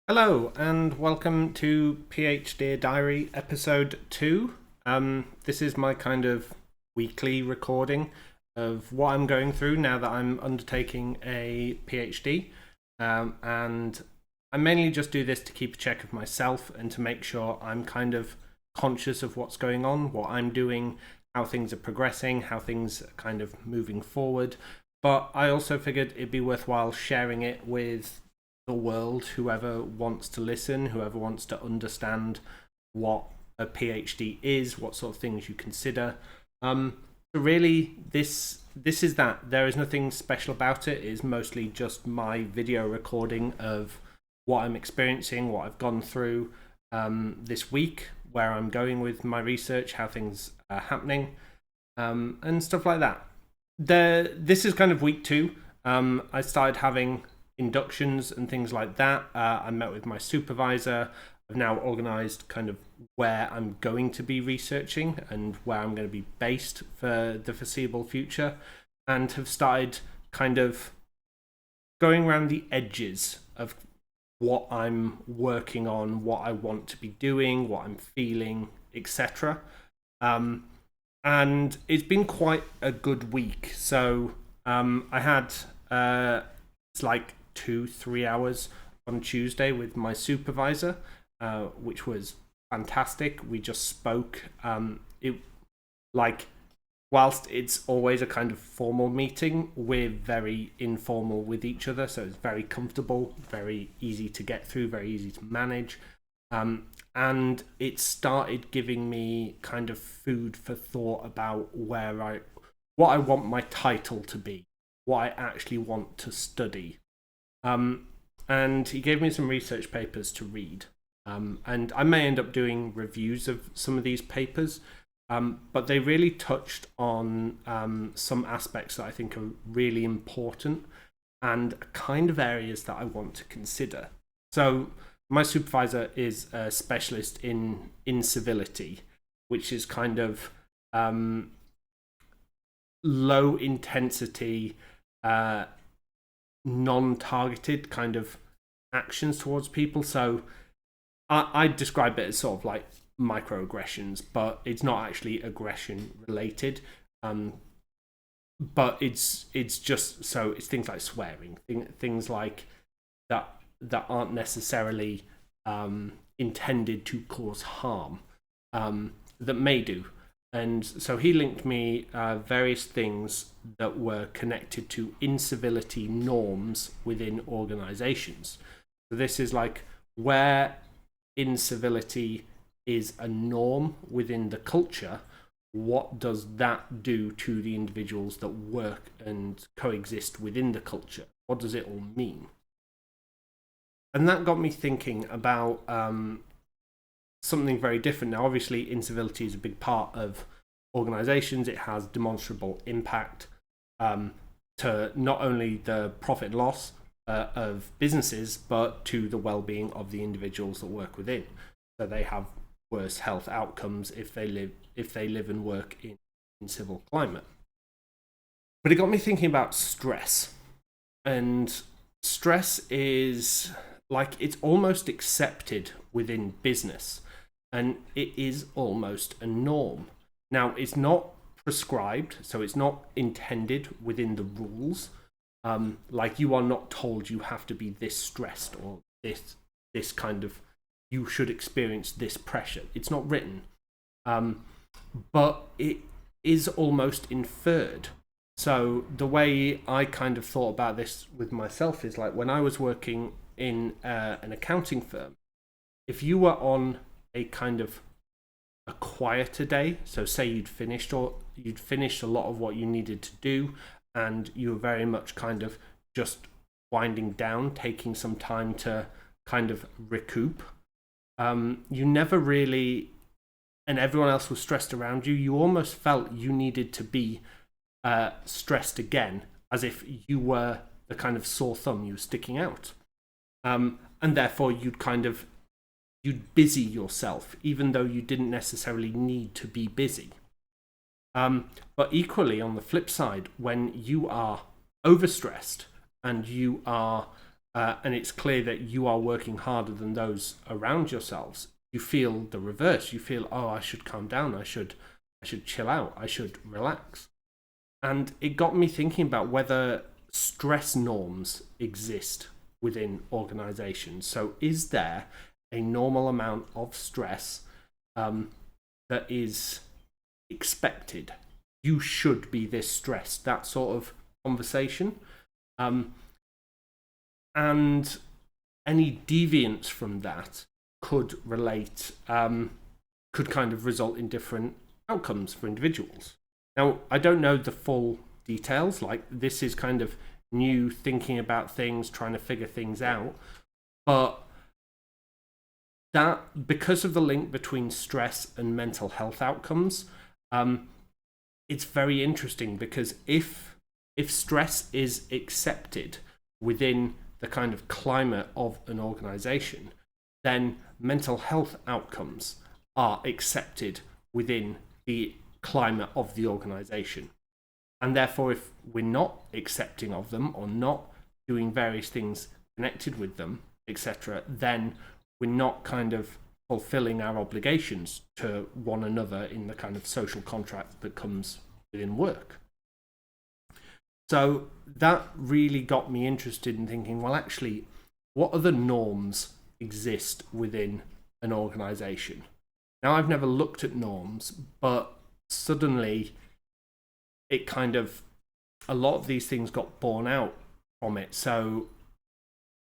Hello and welcome to PhDear Diary episode 2. This is my kind of weekly recording of what I'm going through now that I'm undertaking a PhD. And I mainly just do this to keep a check of myself and to make sure I'm kind of conscious of what's going on, what I'm doing, how things are progressing, how things are kind of moving forward. But I also figured it'd be worthwhile sharing it with the world, whoever wants to listen, whoever wants to understand what a PhD is, what sort of things you consider. So really, this is that. There is nothing special about it. It's mostly just my video recording of what I'm experiencing, what I've gone through this week, where I'm going with my research, how things are happening, and stuff like that. This is kind of week 2. I started having inductions and things like that. I met with my supervisor. I've now organised kind of where I'm going to be researching and where I'm going to be based for the foreseeable future, and have started kind of going around the edges of what I'm working on, what I want to be doing, what I'm feeling, etc. And it's been quite a good week. So I had it's like 2-3 hours on Tuesday with my supervisor, which was fantastic. We just spoke. It like whilst it's always a kind of formal meeting, we're very informal with each other, so it's very comfortable, very easy to get through, very easy to manage. And it started giving me kind of food for thought about what I want my title to be, what I actually want to study. And he gave me some research papers to read. And I may end up doing reviews of some of these papers, but they really touched on some aspects that I think are really important and kind of areas that I want to consider. So my supervisor is a specialist in incivility, which is kind of low intensity, non-targeted kind of actions towards people. So I describe it as sort of like microaggressions, but it's not actually aggression related. But it's just, so it's things like swearing, things like that aren't necessarily intended to cause harm, that may do. And so he linked me various things that were connected to incivility norms within organizations. So this is like where incivility is a norm within the culture, what does that do to the individuals that work and coexist within the culture? What does it all mean? And that got me thinking about something very different. Now, obviously, incivility is a big part of organizations. It has demonstrable impact to not only the profit and loss of businesses, but to the well-being of the individuals that work within. So they have worse health outcomes if they live and work in civil climate. But it got me thinking about stress. And stress is like, it's almost accepted within business, and it is almost a norm. Now, it's not prescribed, so it's not intended within the rules. Like, you are not told you have to be this stressed or this kind of, you should experience this pressure. It's not written, but it is almost inferred. So the way I kind of thought about this with myself is like when I was working in an accounting firm, if you were on a kind of a quieter day, so say you'd finished a lot of what you needed to do, and you were very much kind of just winding down, taking some time to kind of recoup, you never really, and everyone else was stressed around you, you almost felt you needed to be stressed again, as if you were the kind of sore thumb, you were sticking out. And therefore you'd busy yourself, even though you didn't necessarily need to be busy. But equally, on the flip side, when you are overstressed and you are and it's clear that you are working harder than those around yourselves, you feel the reverse. You feel, oh, I should calm down. I should chill out. I should relax. And it got me thinking about whether stress norms exist within organizations. So is there a normal amount of stress that is expected? You should be this stressed, that sort of conversation. And any deviance from that could could kind of result in different outcomes for individuals. Now, I don't know the full details, like this is kind of new thinking about things, trying to figure things out, but that because of the link between stress and mental health outcomes, it's very interesting because if stress is accepted within the kind of climate of an organization, then mental health outcomes are accepted within the climate of the organization. And therefore, if we're not accepting of them or not doing various things connected with them, etc., then we're not kind of fulfilling our obligations to one another in the kind of social contract that comes within work. So that really got me interested in thinking, well, actually, what other norms exist within an organization? Now, I've never looked at norms, but suddenly it kind of, a lot of these things got borne out from it. So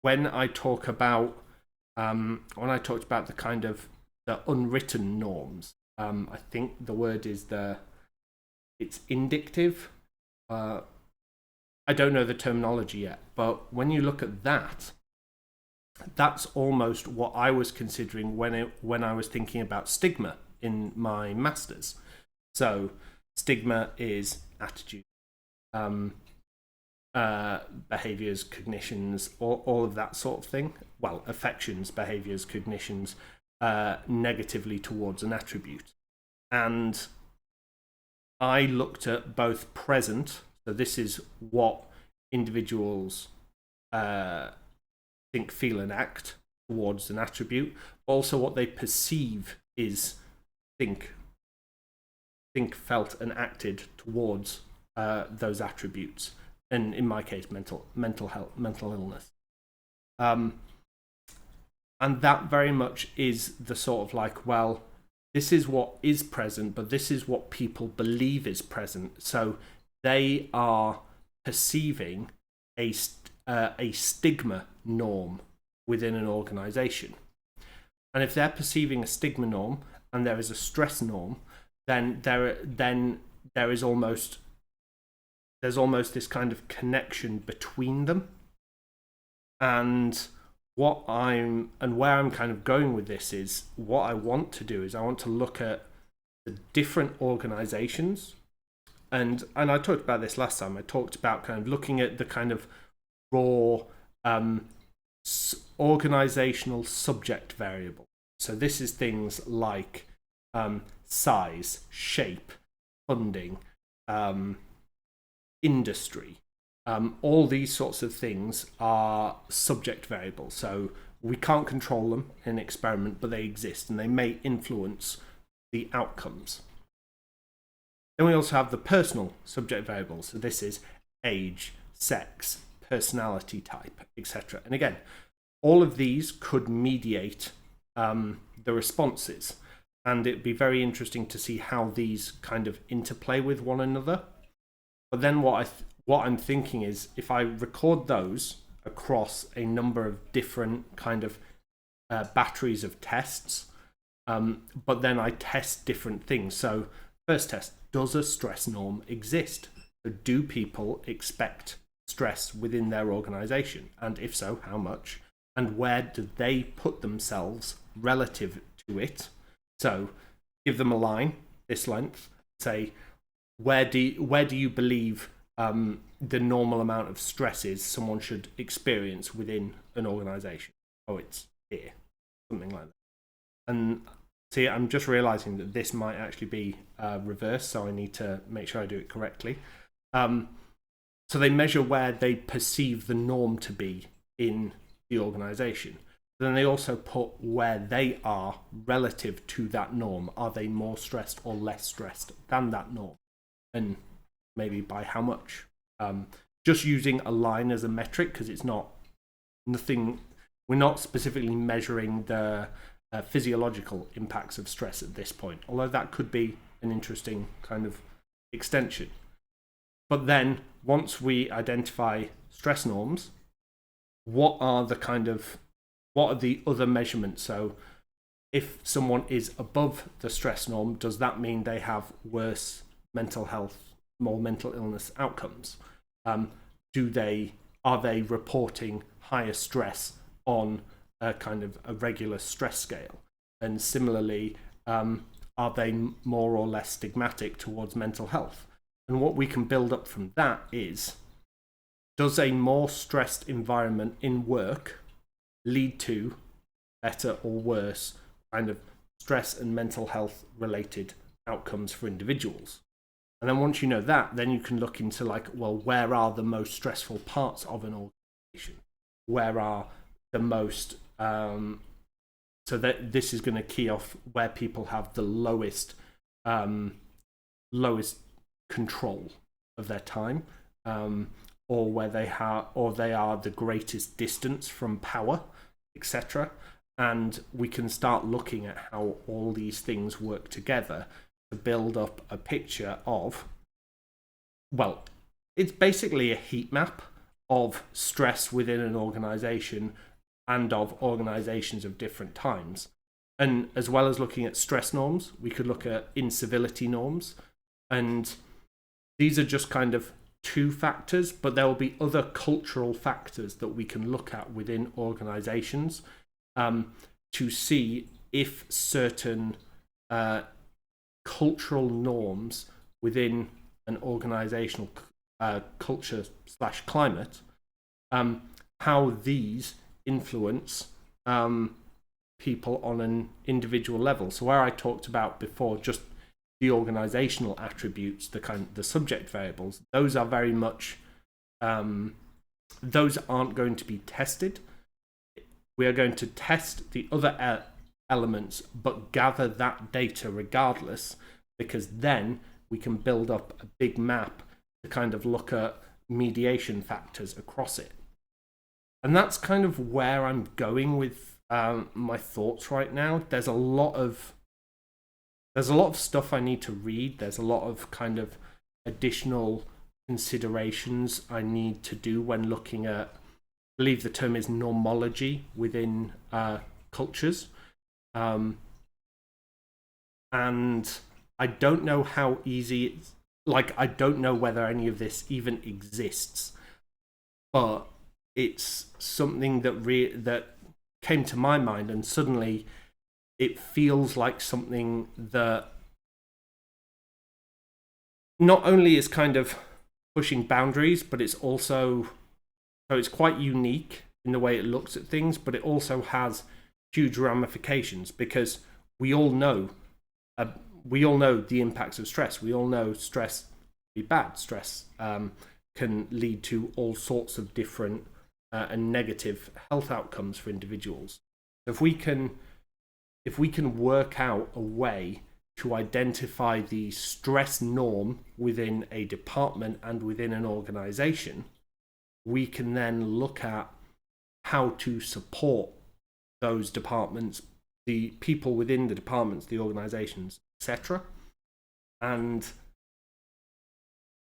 when I talked about the kind of the unwritten norms, I think the word is it's indicative. I don't know the terminology yet, but when you look at that, that's almost what I was considering when I was thinking about stigma in my master's. So stigma is attitude, behaviours, cognitions, all of that sort of thing. Well, affections, behaviours, cognitions, negatively towards an attribute. And I looked at both present, so this is what individuals think, feel, and act towards an attribute. Also, what they perceive is think, felt, and acted towards those attributes. And in my case, mental health, mental illness. And that very much is the sort of like, well, this is what is present, but this is what people believe is present. So they are perceiving a stigma norm within an organization. And if they're perceiving a stigma norm and there is a stress norm, then there's almost this kind of connection between them. And where I'm kind of going with this is, what I want to do is I want to look at the different organizations. And I talked about this last time. I talked about kind of looking at the kind of raw organizational subject variable. So this is things like size, shape, funding, industry. All these sorts of things are subject variables. So we can't control them in an experiment, but they exist and they may influence the outcomes. Then we also have the personal subject variables. So this is age, sex, personality type, etc. And again, all of these could mediate the responses. And it'd be very interesting to see how these kind of interplay with one another. But then what I'm thinking is, if I record those across a number of different kind of batteries of tests, but then I test different things. So first test, does a stress norm exist? So do people expect stress within their organization? And if so, how much? And where do they put themselves relative to it? So give them a line, this length, say, where do you believe the normal amount of stress is someone should experience within an organization? Oh, it's here, something like that. And see, I'm just realizing that this might actually be reversed, so I need to make sure I do it correctly. So they measure where they perceive the norm to be in the organisation. Then they also put where they are relative to that norm. Are they more stressed or less stressed than that norm? And maybe by how much? Just using a line as a metric, because it's not nothing. We're not specifically measuring the physiological impacts of stress at this point, although that could be an interesting kind of extension. But then once we identify stress norms, what are the other measurements? So if someone is above the stress norm, does that mean they have worse mental health, more mental illness outcomes? Are they reporting higher stress on a kind of a regular stress scale? And similarly, are they more or less stigmatic towards mental health? And what we can build up from that is, does a more stressed environment in work lead to better or worse kind of stress and mental health related outcomes for individuals? And then once you know that, then you can look into where are the most stressful parts of an organization? Where are the most so that this is going to key off where people have the lowest control of their time, or where they are the greatest distance from power, etc. And we can start looking at how all these things work together to build up a picture of, well, it's basically a heat map of stress within an organization and of organizations of different times. And as well as looking at stress norms, we could look at incivility norms. And these are just kind of two factors, but there will be other cultural factors that we can look at within organizations to see if certain cultural norms within an organizational culture / climate, how these influence people on an individual level. So where I talked about before just the organizational attributes, the subject variables, those are very much those aren't going to be tested. We are going to test the other elements, but gather that data regardless, because then we can build up a big map to kind of look at mediation factors across it. And that's kind of where I'm going with my thoughts right now. There's a lot of stuff I need to read. There's a lot of kind of additional considerations I need to do when looking at, I believe the term is normology within cultures. And I don't know how easy it's, I don't know whether any of this even exists, but it's something that came to my mind, and suddenly it feels like something that not only is kind of pushing boundaries, but it's also, so it's quite unique in the way it looks at things, but it also has huge ramifications, because we all know the impacts of stress. We all know stress can be bad. Stress can lead to all sorts of different and negative health outcomes for individuals. If we can work out a way to identify the stress norm within a department and within an organization, we can then look at how to support those departments, the people within the departments, the organizations, etc. And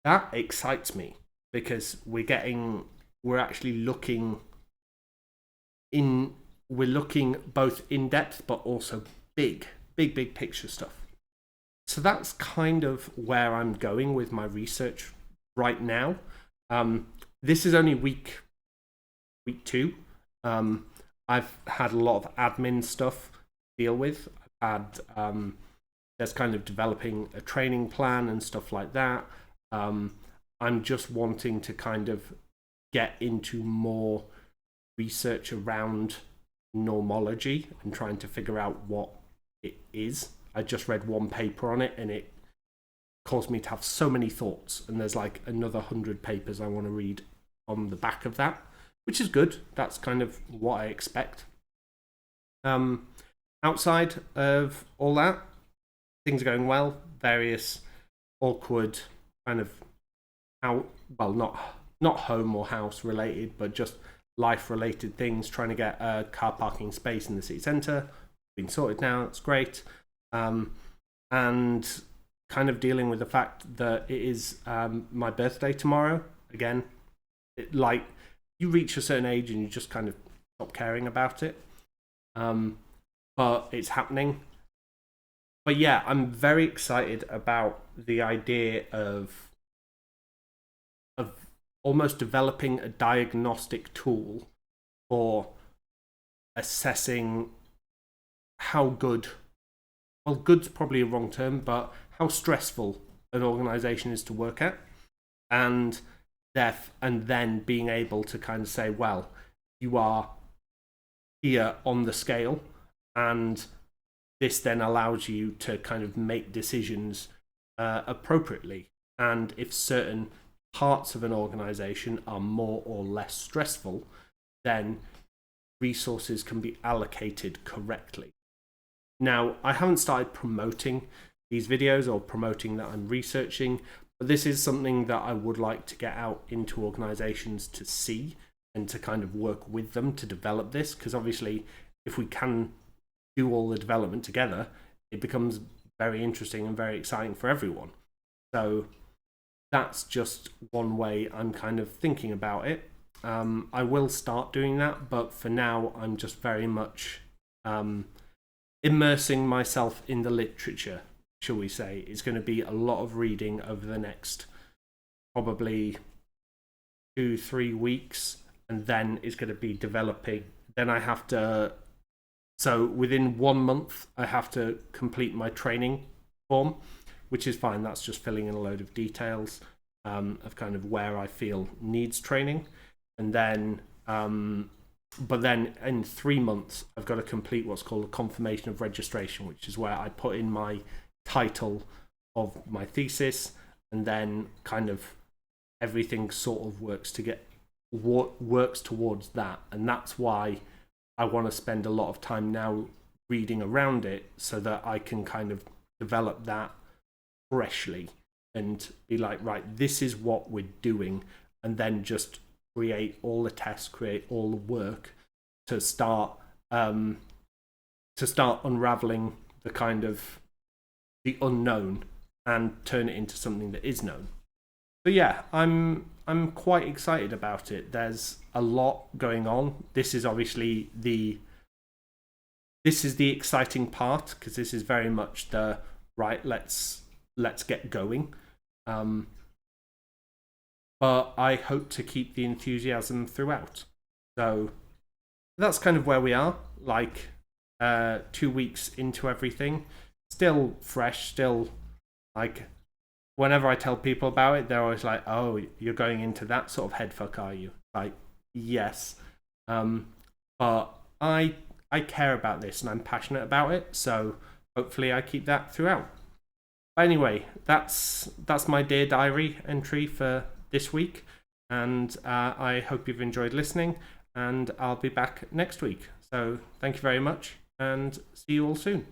that excites me, because we're actually looking both in depth but also big picture stuff. So that's kind of where I'm going with my research right now. This is only week 2. I've had a lot of admin stuff to deal with. I've had there's kind of developing a training plan and stuff like that. I'm just wanting to kind of get into more research around normology and trying to figure out what it is. I just read one paper on it, and it caused me to have so many thoughts, and there's like another 100 papers I want to read on the back of that, which is good. That's kind of what I expect. Outside of all that, things are going well. Various awkward kind of not home or house related, but just life related things. Trying to get a car parking space in the city centre, been sorted now. It's great, and kind of dealing with the fact that it is my birthday tomorrow. Again, like you reach a certain age and you just kind of stop caring about it. But it's happening. But yeah, I'm very excited about the idea of almost developing a diagnostic tool for assessing how good, well, good's probably a wrong term, but how stressful an organisation is to work at, and then being able to kind of say, well, you are here on the scale, and this then allows you to kind of make decisions appropriately. And if certain parts of an organisation are more or less stressful, then resources can be allocated correctly. Now, I haven't started promoting these videos or promoting that I'm researching, but this is something that I would like to get out into organisations to see and to kind of work with them to develop this, because obviously if we can do all the development together, it becomes very interesting and very exciting for everyone. So that's just one way I'm kind of thinking about it. I will start doing that, but for now I'm just very much immersing myself in the literature, shall we say. It's going to be a lot of reading over the next probably 2-3 weeks, and then it's going to be developing. Then I have to, so within 1 month I have to complete my training form, which is fine. That's just filling in a load of details of kind of where I feel needs training. And then but then in 3 months I've got to complete what's called a confirmation of registration, which is where I put in my title of my thesis, and then kind of everything sort of works towards that. And that's why I want to spend a lot of time now reading around it, so that I can kind of develop that freshly and be like, right, this is what we're doing, and then just create all the tests, create all the work to start unraveling the kind of the unknown and turn it into something that is known. But yeah, I'm quite excited about it. There's a lot going on. This is obviously the exciting part, because this is very much the right, let's get going. But I hope to keep the enthusiasm throughout. So that's kind of where we are, like 2 weeks into everything. Still fresh, still like whenever I tell people about it, they're always like, oh, you're going into that sort of headfuck, are you? Like, yes. But I care about this and I'm passionate about it, so hopefully I keep that throughout. But anyway, that's my Dear Diary entry for this week, and I hope you've enjoyed listening, and I'll be back next week. So thank you very much, and see you all soon.